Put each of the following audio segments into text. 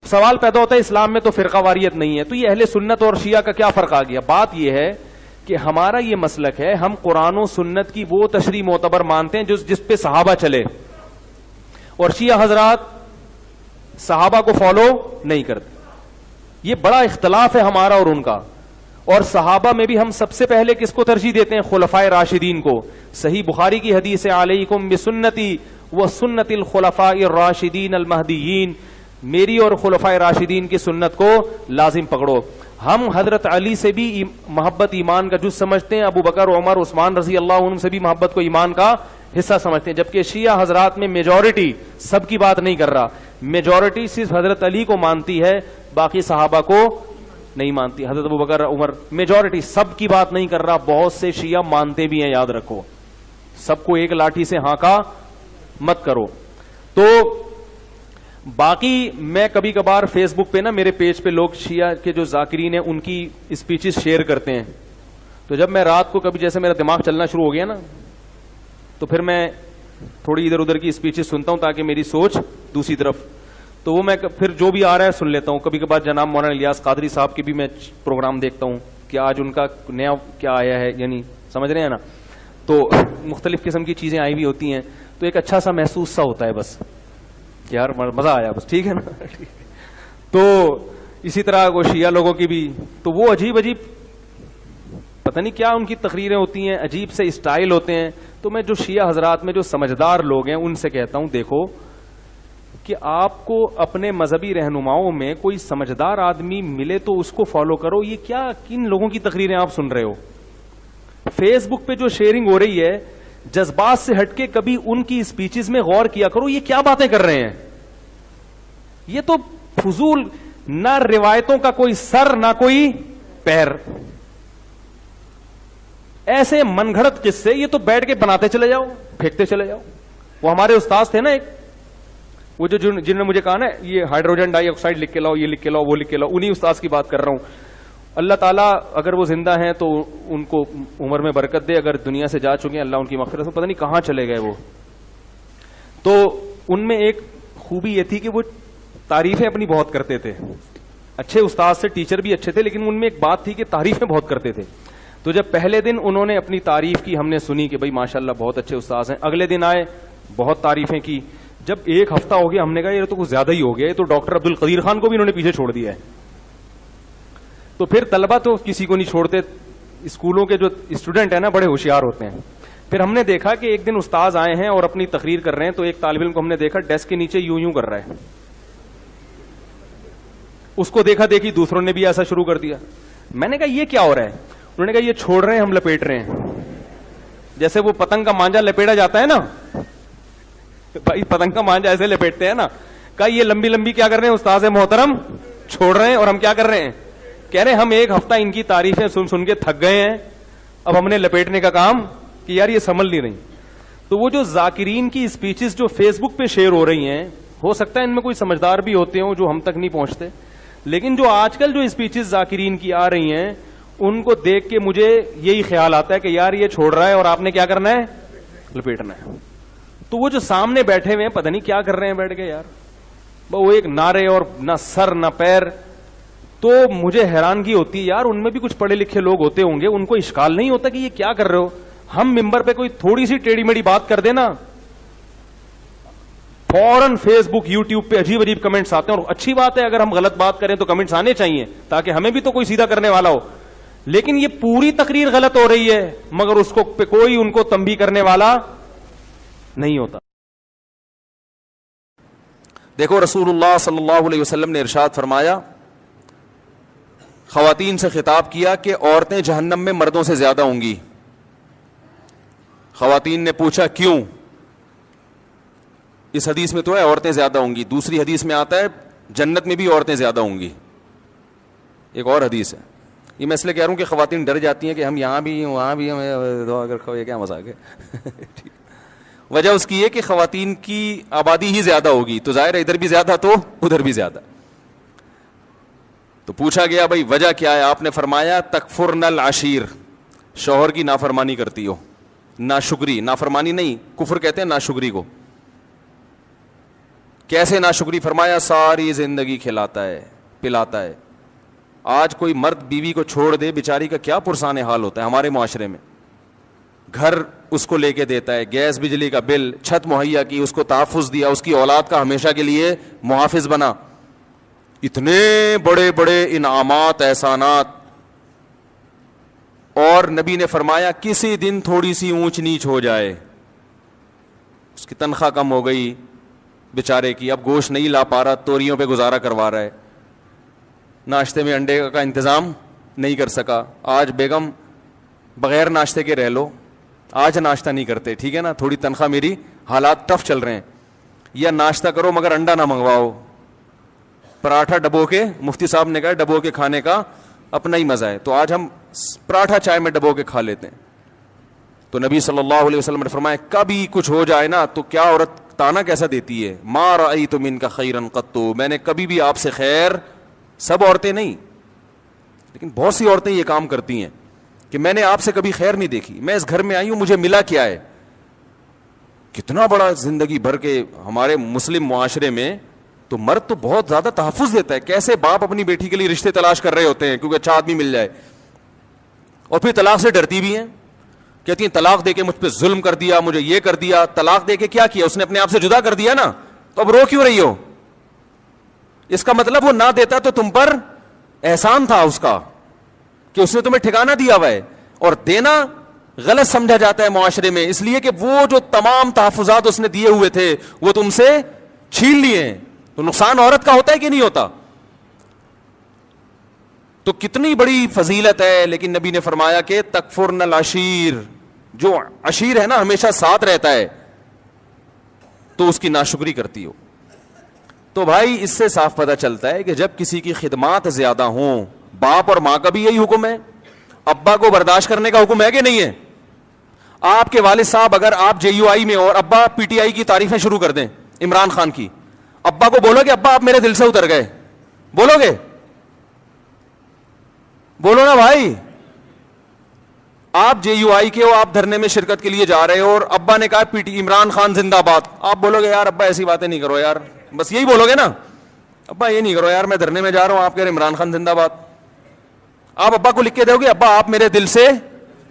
سوال پیدا ہوتا ہے اسلام میں تو فرقہ واریت نہیں ہے، تو یہ اہل سنت اور شیعہ کا کیا فرق آ گیا؟ بات یہ ہے کہ ہمارا یہ مسلک ہے، ہم قرآن و سنت کی وہ تشریح معتبر مانتے ہیں جس پہ صحابہ چلے، اور شیعہ حضرات صحابہ کو فالو نہیں کرتے. یہ بڑا اختلاف ہے ہمارا اور ان کا. اور صحابہ میں بھی ہم سب سے پہلے کس کو ترجیح دیتے ہیں؟ خلفائے راشدین کو. صحیح بخاری کی حدیث ہے علیکم بسنتی و سنت الخلفاء الراشدین المہدیین، میری اور خلفائے راشدین کی سنت کو لازم پکڑو. ہم حضرت علی سے بھی محبت ایمان کا جز سمجھتے ہیں، ابو بکر عمر عثمان رضی اللہ عنہ سے بھی محبت کو ایمان کا حصہ سمجھتے ہیں، جبکہ شیعہ حضرات میں میجورٹی، سب کی بات نہیں کر رہا، میجورٹی صرف حضرت علی کو مانتی ہے، باقی صحابہ کو نہیں مانتی. حضرت ابو بکر عمر میجورٹی، سب کی بات نہیں کر رہا، بہت سے شیعہ مانتے بھی ہیں، یاد رکھو. سب کو ایک لاٹھی سے ہانکا مت کرو. تو باقی میں کبھی کبھار فیس بک پہ نا، میرے پیج پہ لوگ شیعہ کے جو ذاکرین ہیں ان کی اسپیچز شیئر کرتے ہیں. تو جب میں رات کو کبھی جیسے میرا دماغ چلنا شروع ہو گیا نا، تو پھر میں تھوڑی ادھر ادھر کی اسپیچز سنتا ہوں تاکہ میری سوچ دوسری طرف. تو وہ میں پھر جو بھی آ رہا ہے سن لیتا ہوں. کبھی کبھار جناب مولانا الیاس قادری صاحب کی بھی میں پروگرام دیکھتا ہوں کہ آج ان کا نیا کیا آیا ہے، یعنی سمجھ رہے ہیں نا. تو مختلف قسم کی چیزیں آئی ہوئی ہوتی ہیں، تو ایک اچھا سا محسوس سا ہوتا ہے بس کہ یار مزہ آیا بس، ٹھیک ہے نا. تو اسی طرح وہ شیعہ لوگوں کی بھی، تو وہ عجیب عجیب پتہ نہیں کیا ان کی تقریریں ہوتی ہیں، عجیب سے اسٹائل ہوتے ہیں. تو میں جو شیعہ حضرات میں جو سمجھدار لوگ ہیں ان سے کہتا ہوں، دیکھو کہ آپ کو اپنے مذہبی رہنماؤں میں کوئی سمجھدار آدمی ملے تو اس کو فالو کرو. یہ کیا کن لوگوں کی تقریریں آپ سن رہے ہو؟ فیس بک پہ جو شیئرنگ ہو رہی ہے جذبات سے ہٹ کے کبھی ان کی اسپیچز میں غور کیا کرو، یہ کیا باتیں کر رہے ہیں؟ یہ تو فضول، نہ روایتوں کا کوئی سر نہ کوئی پیر، ایسے من گھڑت قصے. یہ تو بیٹھ کے بناتے چلے جاؤ، پھینکتے چلے جاؤ. وہ ہمارے استاذ تھے نا ایک، وہ جن نے مجھے کہا نا یہ ہائیڈروجن ڈائی آکسائڈ لکھ کے لاؤ، یہ لکھ کے لاؤ، وہ لکھ کے لاؤ، انہی استاذ کی بات کر رہا ہوں. اللہ تعالیٰ اگر وہ زندہ ہیں تو ان کو عمر میں برکت دے، اگر دنیا سے جا چکے ہیں اللہ ان کی مغفرت، پتہ نہیں کہاں چلے گئے وہ. تو ان میں ایک خوبی یہ تھی کہ وہ تعریفیں اپنی بہت کرتے تھے. اچھے استاذ سے، ٹیچر بھی اچھے تھے، لیکن ان میں ایک بات تھی کہ تعریفیں بہت کرتے تھے. تو جب پہلے دن انہوں نے اپنی تعریف کی، ہم نے سنی کہ بھائی ماشاءاللہ بہت اچھے استاذ ہیں. اگلے دن آئے، بہت تعریفیں کی. جب ایک ہفتہ ہو گیا ہم نے کہا یہ تو کچھ زیادہ ہی ہو گیا، یہ تو ڈاکٹر عبد القدیر خان کو بھی انہوں نے پیچھے چھوڑ دیا ہے. تو پھر طلبہ تو کسی کو نہیں چھوڑتے، اسکولوں کے جو اسٹوڈنٹ ہیں نا بڑے ہوشیار ہوتے ہیں. پھر ہم نے دیکھا کہ ایک دن استاذ آئے ہیں اور اپنی تقریر کر رہے ہیں، تو ایک طالب علم کو ہم نے دیکھا ڈیسک کے نیچے یوں کر رہا ہے. اس کو دیکھا دیکھی دوسروں نے بھی ایسا شروع کر دیا. میں نے کہا یہ کیا ہو رہا ہے؟ انہوں نے کہا یہ چھوڑ رہے ہیں، ہم لپیٹ رہے ہیں. جیسے وہ پتنگ کا مانجا لپیٹا جاتا ہے نا، بھائی پتنگ کا مانجا ایسے لپیٹتے ہیں نا. کہا یہ لمبی لمبی کیا کر رہے ہیں استاذ محترم؟ چھوڑ رہے ہیں. اور ہم کیا کر رہے ہیں؟ کہہ رہے ہیں ہم ایک ہفتہ ان کی تعریفیں سن سن کے تھک گئے ہیں، اب ہم نے لپیٹنے کا کام کہ یار یہ سنبھل نہیں رہی. تو وہ جو ذاکرین کی اسپیچز جو فیس بک پہ شیئر ہو رہی ہیں، ہو سکتا ہے ان میں کوئی سمجھدار بھی ہوتے ہوں جو ہم تک نہیں پہنچتے، لیکن جو آج کل جو اسپیچز ذاکرین کی آ رہی ہیں ان کو دیکھ کے مجھے یہی خیال آتا ہے کہ یار یہ چھوڑ رہا ہے اور آپ نے کیا کرنا ہے؟ لپیٹنا ہے. تو وہ جو سامنے بیٹھے ہوئے ہیں پتہ نہیں کیا کر رہے ہیں بیٹھ کے یار، وہ ایک نعرے اور نہ سر نہ پیر. تو مجھے حیرانگی ہوتی ہے یار، ان میں بھی کچھ پڑھے لکھے لوگ ہوتے ہوں گے، ان کو اشکال نہیں ہوتا کہ یہ کیا کر رہے ہو. ہم ممبر پہ کوئی تھوڑی سی ٹیڑھی میڑھی بات کر دینا، فوراً فیس بک یوٹیوب پہ عجیب عجیب کمنٹس آتے ہیں. اور اچھی بات ہے اگر ہم غلط بات کریں تو کمنٹس آنے چاہیے تاکہ ہمیں بھی تو کوئی سیدھا کرنے والا ہو. لیکن یہ پوری تقریر غلط ہو رہی ہے مگر اس کو پہ کوئی ان کو تنبیہ کرنے والا نہیں ہوتا. دیکھو رسول اللہ صلی اللہ علیہ وسلم نے ارشاد فرمایا، خواتین سے خطاب کیا کہ عورتیں جہنم میں مردوں سے زیادہ ہوں گی. خواتین نے پوچھا کیوں؟ اس حدیث میں تو ہے عورتیں زیادہ ہوں گی، دوسری حدیث میں آتا ہے جنت میں بھی عورتیں زیادہ ہوں گی. ایک اور حدیث ہے. یہ میں اس لیے کہہ رہا ہوں کہ خواتین ڈر جاتی ہیں کہ ہم یہاں بھی وہاں بھی اگر یہ کیا مذاق ہے. وجہ اس کی ہے کہ خواتین کی آبادی ہی زیادہ ہوگی، تو ظاہر ہے ادھر بھی زیادہ تو ادھر بھی زیادہ. تو پوچھا گیا بھائی وجہ کیا ہے؟ آپ نے فرمایا تکفرن العشیر، شوہر کی نافرمانی کرتی ہو. ناشکری، نافرمانی نہیں، کفر کہتے ہیں ناشکری کو. کیسے ناشکری؟ فرمایا ساری زندگی کھلاتا ہے پلاتا ہے. آج کوئی مرد بیوی کو چھوڑ دے بیچاری کا کیا پرسان حال ہوتا ہے ہمارے معاشرے میں. گھر اس کو لے کے دیتا ہے, گیس بجلی کا بل, چھت مہیا کی, اس کو تحفظ دیا, اس کی اولاد کا ہمیشہ کے لیے محافظ بنا, اتنے بڑے بڑے انعامات احسانات. اور نبی نے فرمایا کسی دن تھوڑی سی اونچ نیچ ہو جائے, اس کی تنخواہ کم ہو گئی بیچارے کی, اب گوشت نہیں لا پا رہا, توریوں پہ گزارا کروا رہا ہے, ناشتے میں انڈے کا انتظام نہیں کر سکا, آج بیگم بغیر ناشتے کے رہ لو, آج ناشتہ نہیں کرتے, ٹھیک ہے نا, تھوڑی تنخواہ میری, حالات ٹف چل رہے ہیں, یا ناشتہ کرو مگر انڈا نہ منگواؤ, پراٹھا ڈبو کے, مفتی صاحب نے کہا ڈبو کے کھانے کا اپنا ہی مزہ ہے, تو آج ہم پراٹھا چائے میں ڈبو کے کھا لیتے ہیں. تو نبی صلی اللہ علیہ وسلم نے فرمایا کبھی کچھ ہو جائے نا تو کیا عورت تانا کیسا دیتی ہے, ما رأیت منک خیرا قط, میں نے کبھی بھی آپ سے خیر, سب عورتیں نہیں لیکن بہت سی عورتیں یہ کام کرتی ہیں کہ میں نے آپ سے کبھی خیر نہیں دیکھی, میں اس گھر میں آئی ہوں مجھے ملا کیا ہے. کتنا بڑا زندگی بھر کے ہمارے مسلم معاشرے میں تو مرد تو بہت زیادہ تحفظ دیتا ہے, کیسے باپ اپنی بیٹی کے لیے رشتے تلاش کر رہے ہوتے ہیں کیونکہ اچھا آدمی مل جائے, اور پھر طلاق سے ڈرتی بھی ہیں, کہتی ہیں طلاق دے کے مجھ پہ ظلم کر دیا, مجھے یہ کر دیا. طلاق دے کے کیا کیا, اس نے اپنے آپ سے جدا کر دیا نا, تو اب رو کیوں رہی ہو؟ اس کا مطلب وہ نہ دیتا تو تم پر احسان تھا اس کا کہ اس نے تمہیں ٹھکانہ دیا ہوا ہے, اور دینا غلط سمجھا جاتا ہے معاشرے میں, اس لیے کہ وہ جو تمام تحفظات اس نے دیے ہوئے تھے وہ تم سے چھین لیے ہیں. تو نقصان عورت کا ہوتا ہے کہ نہیں ہوتا؟ تو کتنی بڑی فضیلت ہے. لیکن نبی نے فرمایا کہ تکفرن العشیر, جو عشیر ہے نا ہمیشہ ساتھ رہتا ہے, تو اس کی ناشکری کرتی ہو. تو بھائی اس سے صاف پتہ چلتا ہے کہ جب کسی کی خدمات زیادہ ہوں, باپ اور ماں کا بھی یہی حکم ہے, ابا کو برداشت کرنے کا حکم ہے کہ نہیں ہے؟ آپ کے والد صاحب اگر آپ جے یو آئی میں اور ابا پی ٹی آئی کی تعریفیں شروع کر دیں عمران خان کی, ابا کو بولو گے ابا آپ میرے دل سے اتر گئے, بولو گے؟ بولو نا بھائی. آپ جے یو آئی کے ہو, آپ دھرنے میں شرکت کے لیے جا رہے ہو اور ابا نے کہا پی ٹی عمران خان زندہ باد, آپ بولو گے یار ابا ایسی باتیں نہیں کرو یار, بس یہی بولو گے نا, ابا یہ نہیں کرو یار, میں دھرنے میں جا رہا ہوں, آپ کہہ رہے عمران خان زندہ باد. آپ ابا کو لکھ کے دو گے ابا آپ میرے دل سے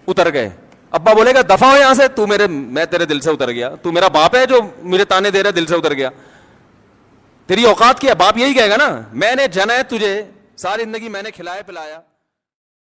اتر گئے, ابا بولے گا دفع ہو یہاں سے, میں تیرے دل سے اتر گیا, تو میرا باپ ہے جو مجھے تانے دے رہا ہے, دل سے اتر گیا, تیری اوقات کیا؟ باپ یہی کہے گا نا, میں نے جنا ہے تجھے, ساری زندگی میں نے کھلایا پلایا,